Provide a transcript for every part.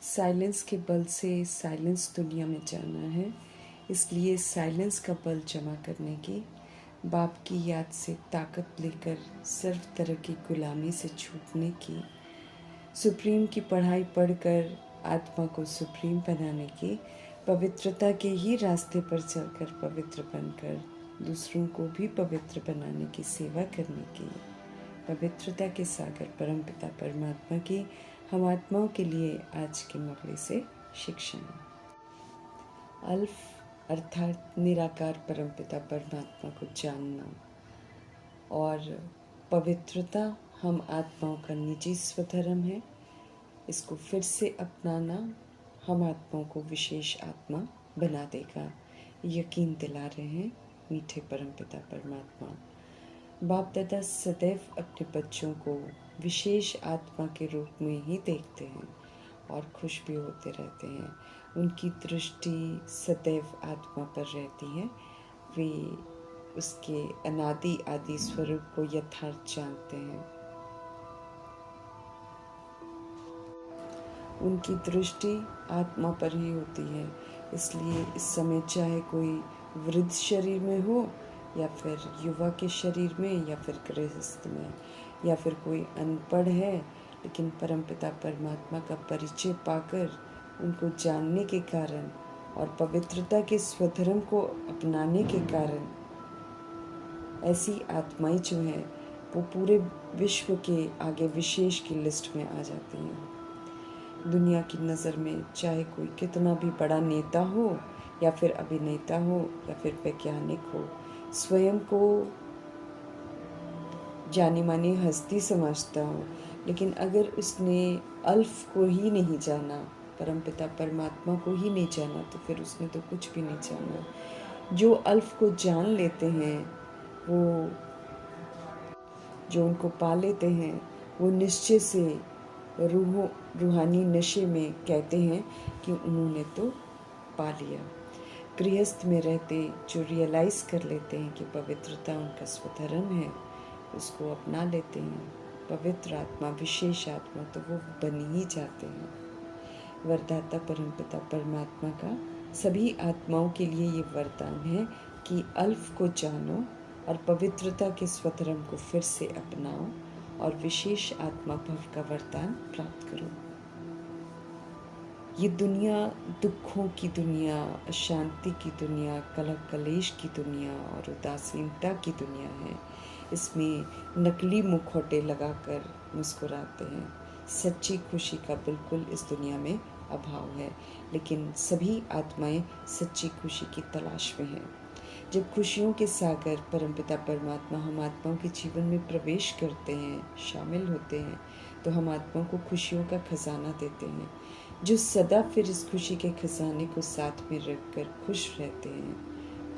Silence के बल से साइलेंस दुनिया में जाना है, इसलिए साइलेंस का बल जमा करने की, बाप की याद से ताकत लेकर सर्व तरह की गुलामी से छूटने की, सुप्रीम की पढ़ाई पढ़कर आत्मा को सुप्रीम बनाने की, पवित्रता के ही रास्ते पर चलकर पवित्र बनकर दूसरों को भी पवित्र बनाने की सेवा करने की, पवित्रता के सागर परमपिता परमात्मा की हम आत्माओं के लिए आज के मुरली से शिक्षा। अल्फ अर्थात निराकार परमपिता परमात्मा को जानना और पवित्रता हम आत्माओं का निजी स्वधर्म है। इसको फिर से अपनाना हम आत्माओं को विशेष आत्मा बना देगा, यकीन दिला रहे हैं मीठे परमपिता परमात्मा। बाप दादा सदैव अपने बच्चों को विशेष आत्मा के रूप में ही देखते हैं और खुश भी होते रहते हैं। उनकी दृष्टि सदैव आत्मा पर रहती है। वे उसके अनादि आदि स्वरूप को यथार्थ जानते हैं। उनकी दृष्टि आत्मा पर ही होती है, इसलिए इस समय चाहे कोई वृद्ध शरीर में हो या फिर युवा के शरीर में या फिर गृहस्थ में या फिर कोई अनपढ़ है, लेकिन परमपिता परमात्मा का परिचय पाकर उनको जानने के कारण और पवित्रता के स्वधर्म को अपनाने के कारण ऐसी आत्माएं जो हैं वो पूरे विश्व के आगे विशेष की लिस्ट में आ जाती हैं। दुनिया की नज़र में चाहे कोई कितना भी बड़ा नेता हो या फिर अभिनेता हो या फिर वैज्ञानिक हो, स्वयं को जानी मानी हस्ती समझता हो, लेकिन अगर उसने अल्फ को ही नहीं जाना, परमपिता परमात्मा को ही नहीं जाना, तो फिर उसने तो कुछ भी नहीं जाना। जो अल्फ को जान लेते हैं, वो जो उनको पा लेते हैं, वो निश्चय से रूहानी नशे में कहते हैं कि उन्होंने तो पा लिया। गृहस्थ में रहते जो रियलाइज़ कर लेते हैं कि पवित्रता उनका स्वधर्म है, उसको अपना लेते हैं, पवित्र आत्मा विशेष आत्मा, तो वो बन ही जाते हैं। वरदाता परमपिता परमात्मा का सभी आत्माओं के लिए ये वरदान है कि अल्फ को जानो और पवित्रता के स्वधर्म को फिर से अपनाओ और विशेष आत्मा भव का वरदान प्राप्त करो। ये दुनिया दुखों की दुनिया, अशांति की दुनिया, कलह कलेश की दुनिया और उदासीनता की दुनिया है। इसमें नकली मुखौटे लगाकर मुस्कुराते हैं। सच्ची खुशी का बिल्कुल इस दुनिया में अभाव है, लेकिन सभी आत्माएं सच्ची खुशी की तलाश में हैं। जब खुशियों के सागर परमपिता परमात्मा हम आत्माओं के जीवन में प्रवेश करते हैं, शामिल होते हैं, तो हम आत्माओं को खुशियों का खजाना देते हैं। जो सदा फिर इस खुशी के खजाने को साथ में रखकर खुश रहते हैं,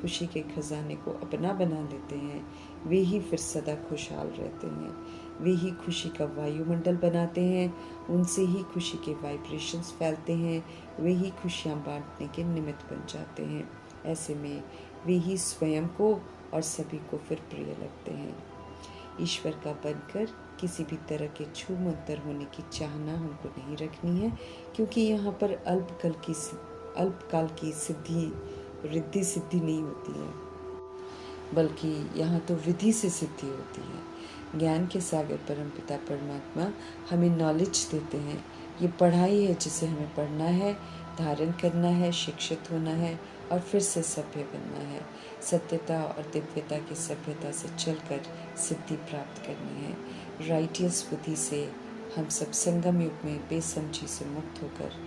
खुशी के खजाने को अपना बना लेते हैं, वे ही फिर सदा खुशहाल रहते हैं। वे ही खुशी का वायुमंडल बनाते हैं, उनसे ही खुशी के वाइब्रेशंस फैलते हैं, वे ही खुशियाँ बांटने के निमित्त बन जाते हैं। ऐसे में वे ही स्वयं को और सभी को फिर प्रिय लगते हैं। ईश्वर का बनकर किसी भी तरह के छू मंतर होने की चाहना हमको नहीं रखनी है, क्योंकि यहाँ पर अल्पकाल की सिद्धि रिद्धि सिद्धि नहीं होती है, बल्कि यहाँ तो विधि से सिद्धि होती है। ज्ञान के सागर परमपिता परमात्मा हमें नॉलेज देते हैं। ये पढ़ाई है जिसे हमें पढ़ना है, धारण करना है, शिक्षित होना है और फिर से सभ्य बनना है। सत्यता और दिव्यता की सभ्यता से चलकर सिद्धि प्राप्त करनी है। राइटियस बुद्धि से हम सब संगम युग में बेसमझी से मुक्त होकर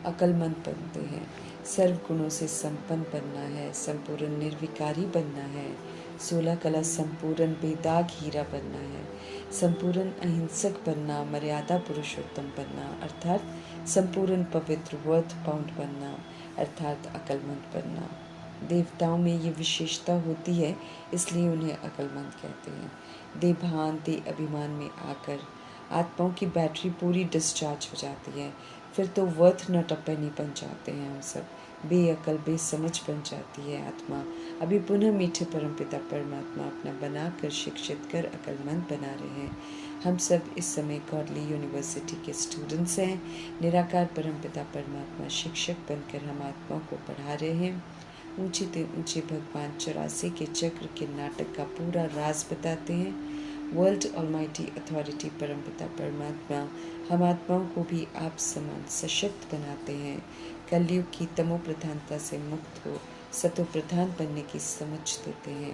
अक्लमंद बनते हैं। सर्व गुणों से संपन्न बनना है, संपूर्ण निर्विकारी बनना है, 16 कला संपूर्ण बेदाग हीरा बनना है, संपूर्ण अहिंसक बनना, मर्यादा पुरुषोत्तम बनना अर्थात संपूर्ण पवित्र वर्थ पाउंड बनना अर्थात अक्लमंद बनना। देवताओं में ये विशेषता होती है, इसलिए उन्हें अक्लमंद कहते हैं। देभान दे अभिमान में आकर आत्माओं की बैटरी पूरी डिस्चार्ज हो जाती है, फिर तो वर्थ नॉट अ पेनी बन जाते हैं हम सब। बेअकल बेसमझ बन जाती है आत्मा, अभी पुनः मीठे परमपिता परमात्मा अपना बनाकर शिक्षित कर अक्लमंद बना रहे हैं। हम सब इस समय गॉडली यूनिवर्सिटी के स्टूडेंट्स हैं। निराकार परमपिता परमात्मा शिक्षक बनकर हम आत्माओं को पढ़ा रहे हैं। ऊंचे ते ऊंचे भगवान 84 के चक्र के नाटक का पूरा राज बताते हैं। वर्ल्ड ऑलमाइटी अथॉरिटी परमपिता परमात्मा हम आत्माओं को भी आप समान सशक्त बनाते हैं। कलयुग की तमो प्रधानता से मुक्त हो सतो प्रधान बनने की समझ देते हैं।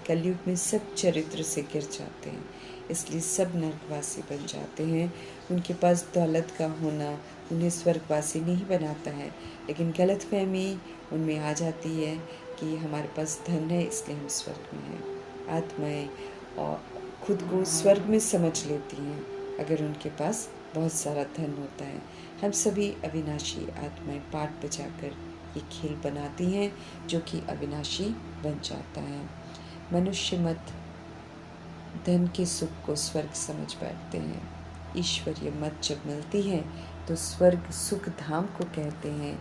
कलयुग में सब चरित्र से गिर जाते हैं, इसलिए सब नरकवासी बन जाते हैं। उनके पास दौलत का होना उन्हें स्वर्गवासी नहीं बनाता है, लेकिन गलतफहमी उनमें आ जाती है कि हमारे पास धन है इसलिए हम स्वर्ग में हैं। आत्माएं और खुद को स्वर्ग में समझ लेती हैं अगर उनके पास बहुत सारा धन होता है। हम सभी अविनाशी आत्माएं पाठ बजाकर ये खेल बनाती हैं जो कि अविनाशी बन जाता है। मनुष्य मत धन के सुख को स्वर्ग समझ बैठते हैं। ईश्वरीय मत जब मिलती है तो स्वर्ग सुख धाम को कहते हैं,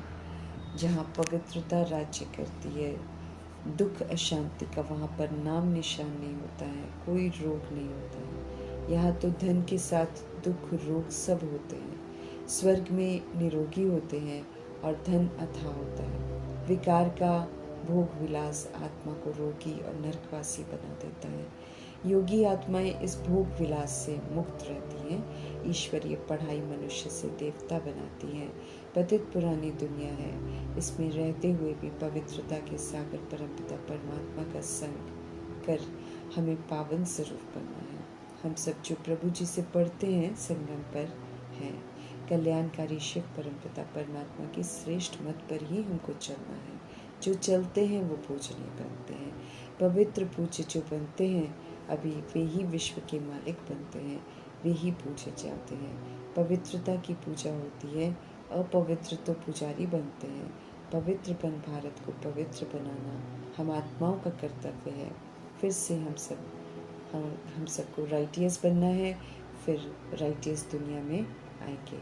जहाँ पवित्रता राज्य करती है। दुख अशांति का वहाँ पर नाम निशान नहीं होता है, कोई रोग नहीं होता है। यहाँ तो धन के साथ दुख रोग सब होते हैं। स्वर्ग में निरोगी होते हैं और धन अथाह होता है। विकार का भोग विलास आत्मा को रोगी और नरकवासी बना देता है। योगी आत्माएं इस भोग विलास से मुक्त रहती हैं। ईश्वरीय पढ़ाई मनुष्य से देवता बनाती है। पतित पुरानी दुनिया है, इसमें रहते हुए भी पवित्रता के सागर परमपिता परमात्मा का संग कर हमें पावन जरूर बनना है। हम सब जो प्रभु जी से पढ़ते हैं संगम पर हैं। कल्याणकारी शिव परमपिता परमात्मा की श्रेष्ठ मत पर ही हमको चलना है। जो चलते हैं वो पूजनीय बनते हैं। पवित्र पूज्य जो बनते हैं अभी वे ही विश्व के मालिक बनते हैं, वे ही पूजे जाते हैं। पवित्रता की पूजा होती है, अपवित्र तो पुजारी बनते हैं। पवित्र बन भारत को पवित्र बनाना हम आत्माओं का कर्तव्य है। फिर से हम सबको राइटियस बनना है, फिर राइटियस दुनिया में आएंगे।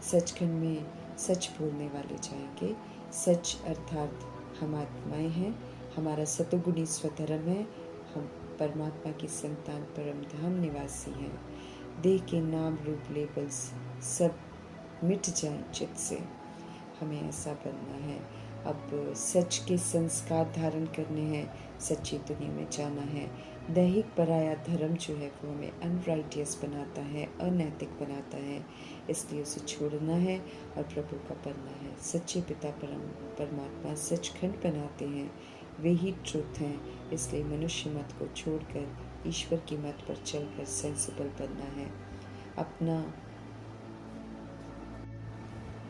सचखंड में सच बोलने वाले जाएंगे। सच अर्थात हम आत्माएं हैं, हमारा सतोगुणी स्वधर्म है। हम परमात्मा की संतान परम धाम निवासी हैं। देह के नाम रूप लेबल्स सब मिट जाएं चित्त से, हमें ऐसा बनना है। अब सच के संस्कार धारण करने हैं, सच्ची दुनिया में जाना है। दैहिक पराया धर्म जो है वो हमें अनराइटियस बनाता है, अनैतिक बनाता है, इसलिए उसे छोड़ना है और प्रभु का बनना है। सच्चे पिता परमात्मा सचखंड बनाते हैं, वे ही ट्रुथ हैं, इसलिए मनुष्य मत को छोड़कर ईश्वर की मत पर चलकर सेंसिबल बनना है अपना।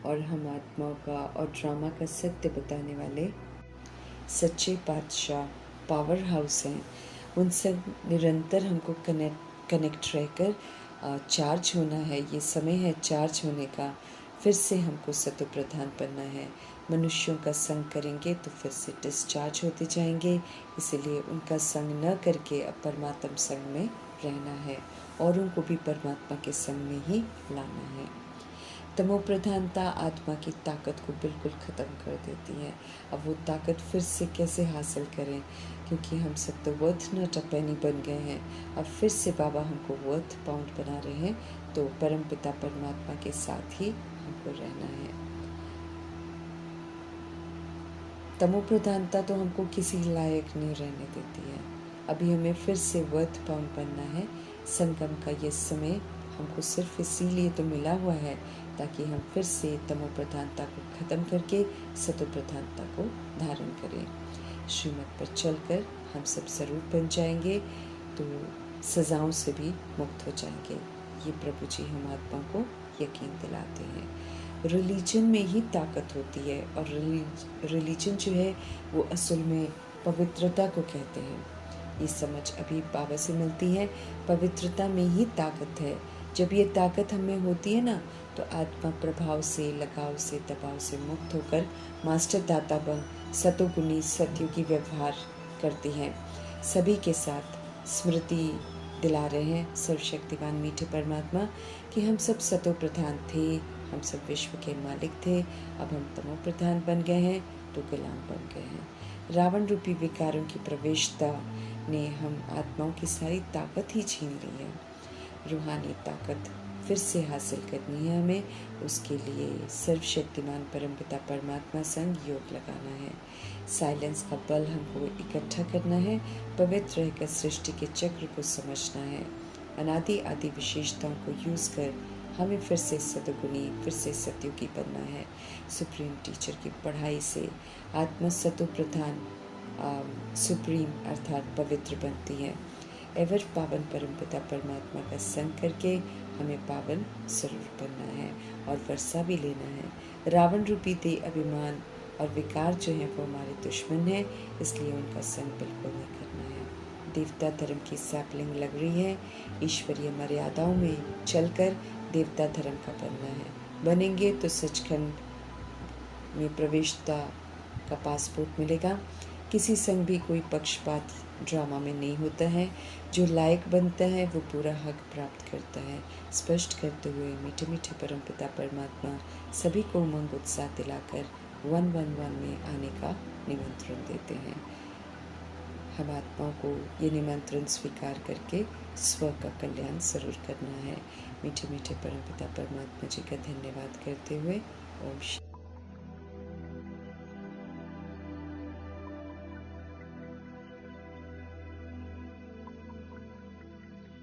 और हम आत्माओं का और ड्रामा का सत्य बताने वाले सच्चे पातशाह पावर हाउस हैं। उनसे निरंतर हमको कनेक्ट रहकर चार्ज होना है। ये समय है चार्ज होने का। फिर से हमको सतो प्रधान बनना है। मनुष्यों का संग करेंगे तो फिर से डिस्चार्ज होते जाएंगे, इसीलिए उनका संग न करके अब परमात्म संग में रहना है और उनको भी परमात्मा के संग में ही लाना है। तमो प्रधानता आत्मा की ताकत को बिल्कुल ख़त्म कर देती है। अब वो ताकत फिर से कैसे हासिल करें, क्योंकि हम सब तो वर्थ नॉट अ पेनी बन गए हैं। अब फिर से बाबा हमको वर्थ पाउंड बना रहे हैं, तो परम पिता परमात्मा के साथ ही हमको रहना है। तमो प्रधानता तो हमको किसी लायक नहीं रहने देती है। अभी हमें फिर से वर्थ पाउंड बनना है। संगम का ये समय हमको सिर्फ इसीलिए तो मिला हुआ है ताकि हम फिर से तमो प्रधानता को ख़त्म करके सतो प्रधानता को धारण करें। श्रीमत पर चलकर हम सब ज़रूर बन जाएंगे, तो सज़ाओं से भी मुक्त हो जाएंगे। ये प्रभु जी हम आत्मा को यकीन दिलाते हैं। रिलीजन में ही ताकत होती है, और रिलीजन जो है वो असल में पवित्रता को कहते हैं। ये समझ अभी बाबा से मिलती है। पवित्रता में ही ताकत है। जब ये ताकत हमें होती है ना, तो आत्मा प्रभाव से, लगाव से, दबाव से मुक्त होकर मास्टर दाता बन सतोगुणी सतयुगी व्यवहार करती हैं। सभी के साथ स्मृति दिला रहे हैं सर्वशक्तिवान मीठे परमात्मा कि हम सब सतो प्रधान थे, हम सब विश्व के मालिक थे। अब हम तमो प्रधान बन गए हैं तो गुलाम बन गए हैं। रावण रूपी विकारों की प्रवेशता ने हम आत्माओं की सारी ताकत ही छीन ली है। रूहानी ताकत फिर से हासिल करनी है हमें। उसके लिए सर्वशक्तिमान परमपिता परमात्मा संग योग लगाना है। साइलेंस का बल हमको इकट्ठा करना है। पवित्र रहकर सृष्टि के चक्र को समझना है। अनादि आदि विशेषताओं को यूज़ कर हमें फिर से सतगुणी, फिर से सतयुगी बनना है। सुप्रीम टीचर की पढ़ाई से आत्मा सतो प्रधान सुप्रीम अर्थात पवित्र बनती है। एवर पावन परमपिता परमात्मा का संग करके हमें पावन स्वरूप बनना है और वर्षा भी लेना है। रावण रूपी देह अभिमान और विकार जो हैं वो हमारे दुश्मन हैं, इसलिए उनका संग बिल्कुल नहीं करना है। देवता धर्म की सैपलिंग लग रही है। ईश्वरीय मर्यादाओं में चलकर देवता धर्म का बनना है। बनेंगे तो सचखंड में प्रवेशता का पासपोर्ट मिलेगा। किसी संग भी कोई पक्षपात ड्रामा में नहीं होता है। जो लायक बनता है वो पूरा हक प्राप्त करता है। स्पष्ट करते हुए मीठे मीठे परमपिता परमात्मा सभी को उमंग उत्साह दिलाकर 111 में आने का निमंत्रण देते हैं। हम आत्माओं को ये निमंत्रण स्वीकार करके स्व का कल्याण जरूर करना है। मीठे मीठे परमपिता परमात्मा जी का धन्यवाद करते हुए ओम